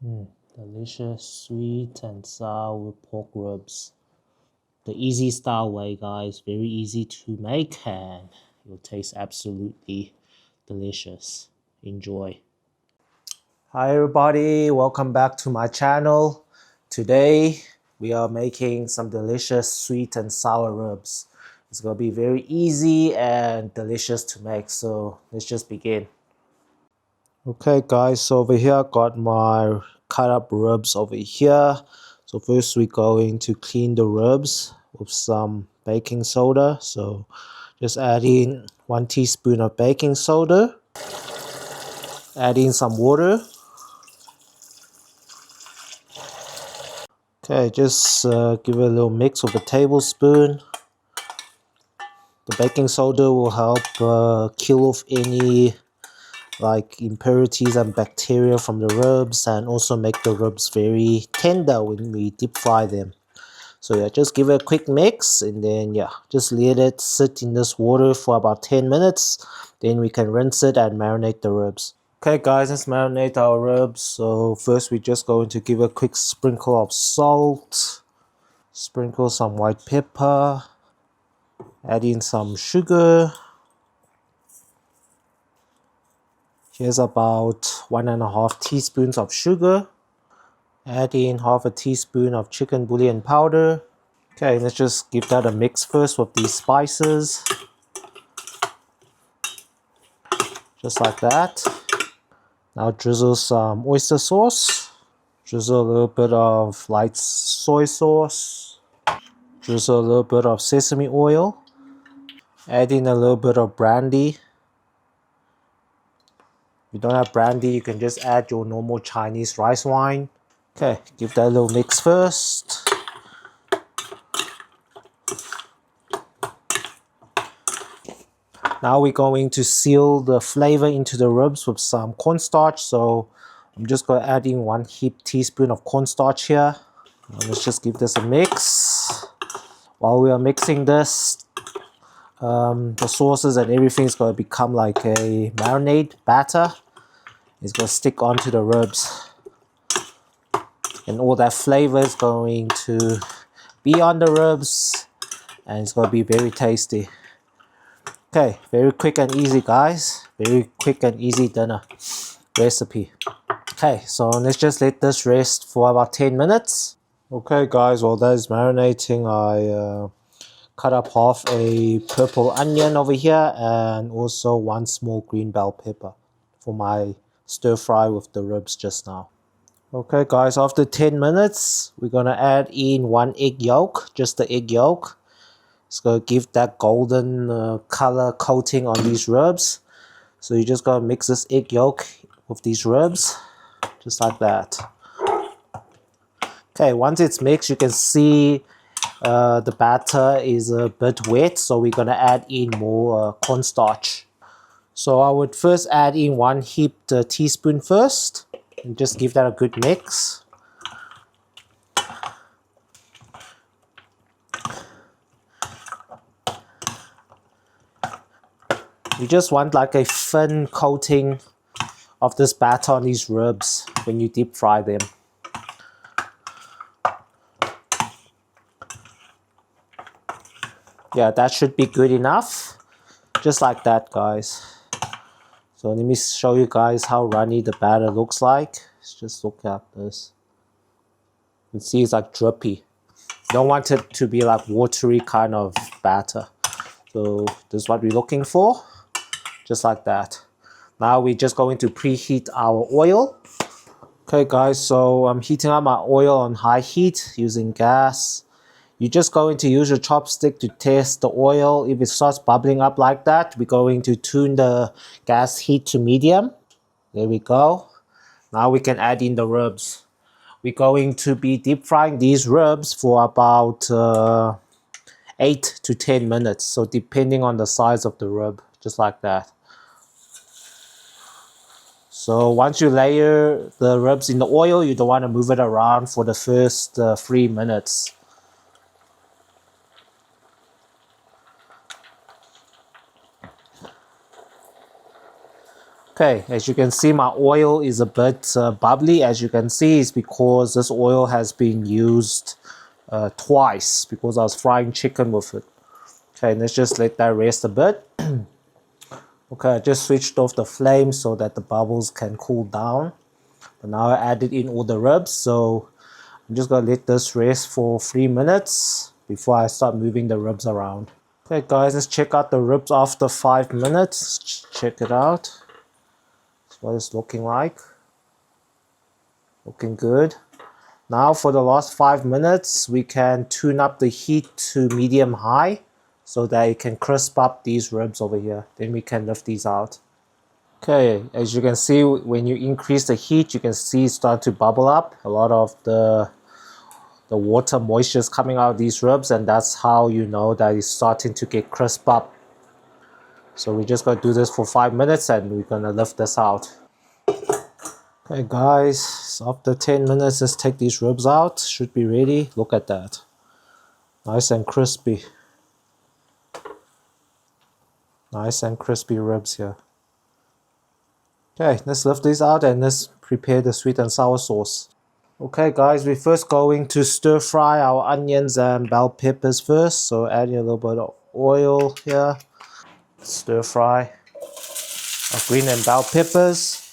Delicious sweet and sour pork ribs. The easy style way, guys. Very easy to make and it will taste absolutely delicious. Enjoy. Hi everybody, welcome back to my channel. Today we are making some delicious sweet and sour ribs. It's gonna be very easy and delicious to make, so let's just begin. Okay guys, so over here I got my cut up ribs over here. So first we're going to clean the ribs with some baking soda. So just add in 1 teaspoon of baking soda, add in some water. Okay, just give it a little mix with a tablespoon. The baking soda will help kill off any like impurities and bacteria from the ribs and also make the ribs very tender when we deep fry them. So yeah, just give it a quick mix and then yeah, just let it sit in this water for about 10 minutes. Then we can rinse it and marinate the ribs. Okay guys, let's marinate our ribs. So first we're just going to give a quick sprinkle of salt. Sprinkle some white pepper. Add in some sugar. Here's about 1.5 teaspoons of sugar. Add in half a teaspoon of chicken bouillon powder. Okay, let's just give that a mix first with these spices. Just like that. Now drizzle some oyster sauce. Drizzle a little bit of light soy sauce. Drizzle a little bit of sesame oil. Add in a little bit of brandy. If you don't have brandy, you can just add your normal Chinese rice wine. Okay, give that a little mix first. Now we're going to seal the flavor into the ribs with some cornstarch. So I'm just going to add in 1 heaped teaspoon of cornstarch here. Now let's just give this a mix. While we are mixing this, the sauces and everything is going to become like a marinade batter. It's going to stick onto the ribs. And all that flavor is going to be on the ribs. And it's going to be very tasty. Okay, very quick and easy guys. Very quick and easy dinner recipe. Okay, so let's just let this rest for about 10 minutes. Okay guys, while that is marinating, I cut up half a purple onion over here and also 1 small green bell pepper for my stir fry with the ribs just now. Okay guys, after 10 minutes, we're gonna add in 1 egg yolk, just the egg yolk. It's going to give that golden color coating on these ribs. So you just got to mix this egg yolk with these ribs, just like that. Okay, once it's mixed, you can see the batter is a bit wet, so we're going to add in more cornstarch. So I would first add in 1 heaped teaspoon first, and just give that a good mix. You just want like a thin coating of this batter on these ribs when you deep fry them. Yeah, that should be good enough. Just like that guys. So let me show you guys how runny the batter looks like. Let's just look at this. You can see it's like drippy. You don't want it to be like watery kind of batter. So this is what we're looking for. Just like that. Now we're just going to preheat our oil. Okay guys, so I'm heating up my oil on high heat using gas. You're just going to use your chopstick to test the oil. If it starts bubbling up like that, we're going to tune the gas heat to medium. There we go. Now we can add in the ribs. We're going to be deep frying these ribs for about 8 to 10 minutes. So depending on the size of the rib, just like that. So once you layer the ribs in the oil, you don't want to move it around for the first 3 minutes. Okay, as you can see, my oil is a bit bubbly. As you can see, it's because this oil has been used twice because I was frying chicken with it. Okay, let's just let that rest a bit. Okay, I just switched off the flame so that the bubbles can cool down. But now I added in all the ribs, so I'm just gonna let this rest for 3 minutes before I start moving the ribs around. Okay guys, let's check out the ribs after 5 minutes. Check it out. That's what it's looking like. Looking good. Now for the last 5 minutes, we can tune up the heat to medium high so that it can crisp up these ribs over here. Then we can lift these out. Okay, as you can see, when you increase the heat, you can see it start to bubble up. A lot of the water moisture is coming out of these ribs, and that's how you know that it's starting to get crisp up. So we're just gonna do this for 5 minutes and we're gonna lift this out. Okay guys, so after 10 minutes, let's take these ribs out. Should be ready. Look at that. Nice and crispy. Nice and crispy ribs here. Okay, let's lift these out and let's prepare the sweet and sour sauce. Okay guys, we're first going to stir fry our onions and bell peppers first. So adding a little bit of oil here. Stir fry our green and bell peppers.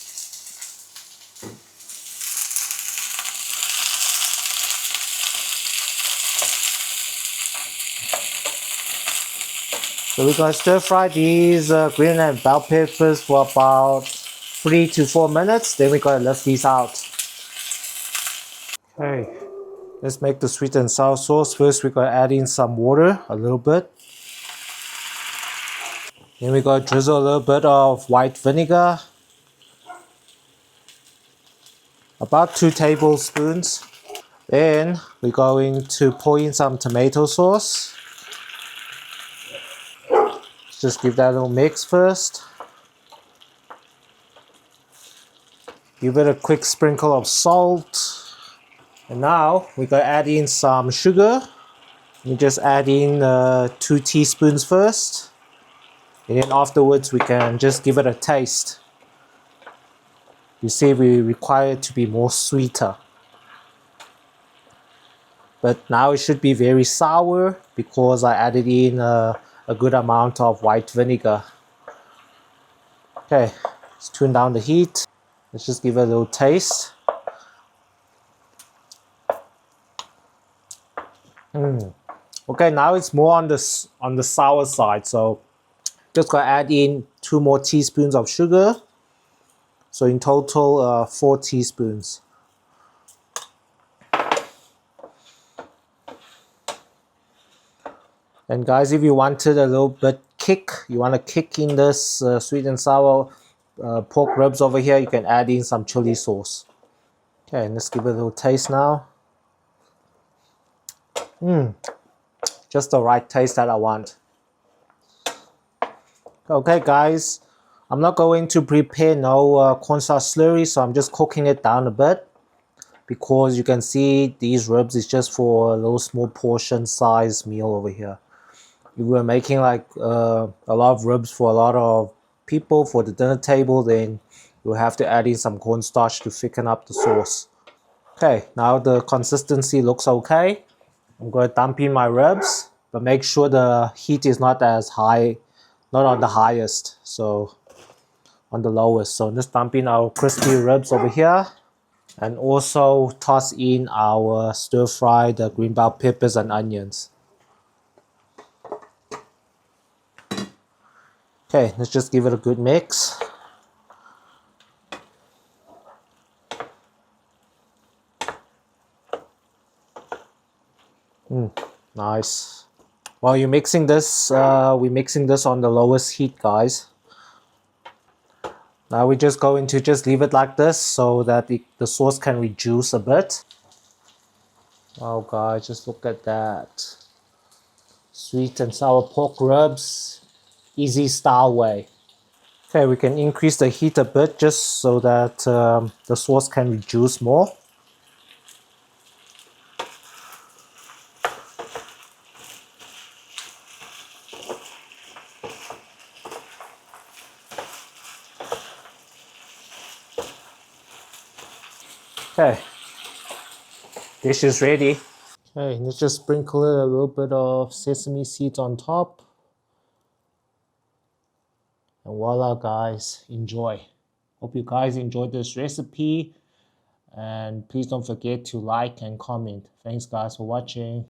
So we're going to stir fry these green and bell peppers for about 3 to 4 minutes. Then we're going to lift these out. Okay, let's make the sweet and sour sauce. First we're going to add in some water, a little bit. Then we're going to drizzle a little bit of white vinegar. About 2 tablespoons. Then we're going to pour in some tomato sauce. Just give that a little mix first. Give it a quick sprinkle of salt. And now we're going to add in some sugar. We just add in 2 teaspoons first. And then afterwards we can just give it a taste. You see, we require it to be more sweeter. But now it should be very sour because I added in a good amount of white vinegar. Okay, let's tune down the heat. Let's just give it a little taste. Okay, now it's more on the sour side, so just gonna add in 2 more teaspoons of sugar. So in total, 4 teaspoons. And guys, if you wanted a little bit kick, you want to kick in this sweet and sour pork ribs over here, you can add in some chili sauce. Okay, and let's give it a little taste now. Just the right taste that I want. Okay guys, I'm not going to prepare no cornstarch slurry, so I'm just cooking it down a bit. Because you can see these ribs is just for a little small portion size meal over here. If we're making like a lot of ribs for a lot of people for the dinner table, then you'll have to add in some cornstarch to thicken up the sauce. Okay, now the consistency looks okay. I'm going to dump in my ribs, but make sure the heat is not as high, not on the highest, so on the lowest. So just dump in our crispy ribs over here. And also toss in our stir fried green bell peppers and onions. Okay, let's just give it a good mix. Nice. While you're mixing this, we're mixing this on the lowest heat, guys. Now we're just going to just leave it like this so that the sauce can reduce a bit. Oh guys, just look at that. Sweet and sour pork ribs, easy style way. Okay, we can increase the heat a bit just so that the sauce can reduce more. Dish is ready. Okay, let's just sprinkle a little bit of sesame seeds on top. And voila, guys, enjoy. Hope you guys enjoyed this recipe. And please don't forget to like and comment. Thanks, guys, for watching.